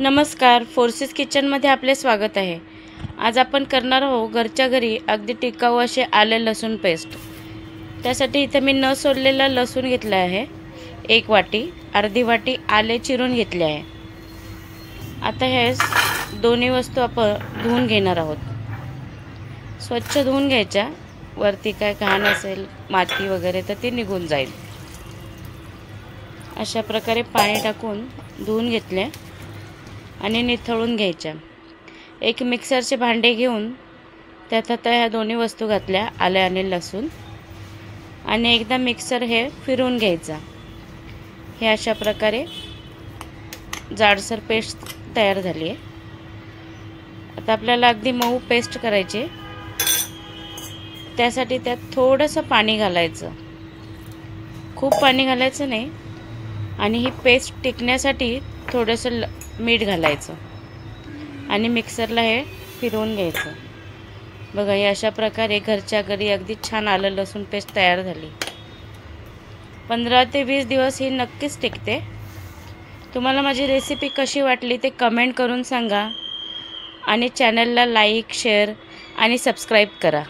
नमस्कार, फोर्सेस किचनमध्ये आपले स्वागत आहे। आज आपण करणार आहोत घरच्या घरी अगदी टिकाऊ असे आले लसूण पेस्ट। त्यासाठी इथे मी न सोललेला लसूण घेतला आहे 1 वाटी, अर्धी वाटी आले चिरून घेतले आहे। आता हे दोन्ही वस्तू आपण धुवून घेणार आहोत। स्वच्छ धुवून घ्यायच्या, वरती काय घाण असेल माती वगैरे तर ती निघून जाईल। अशा प्रकारे पाणी टाकून धुवून घेतले आणि निथळून घ्यायच्या। एक मिक्सरचे भांडे घेऊन त्यात आता ह्या दोन्ही वस्तू घातल्या, आले आणि लसूण, आणि एकदा मिक्सर हे फिरवून घ्यायचा। हे अशा प्रकारे जाडसर पेस्ट तयार झाली आहे। आता आपल्याला अगदी मऊ पेस्ट करायची, त्यासाठी त्यात थोडंसं पाणी घालायचं, खूप पाणी घालायचं नाही, आणि ही पेस्ट टिकण्यासाठी थोडंसं मीठ घालायचं आणि मिक्सरला हे फिरवून घ्यायचं। बघा, हे अशा प्रकारे घरच्या घरी अगदी छान आलं लसूण पेस्ट तयार झाली। 15 ते 20 दिवस ही नक्कीच टिकते। तुम्हाला माझी रेसिपी कशी वाटली ते कमेंट करून सांगा आणि चॅनलला लाईक, शेअर आणि सबस्क्राईब करा।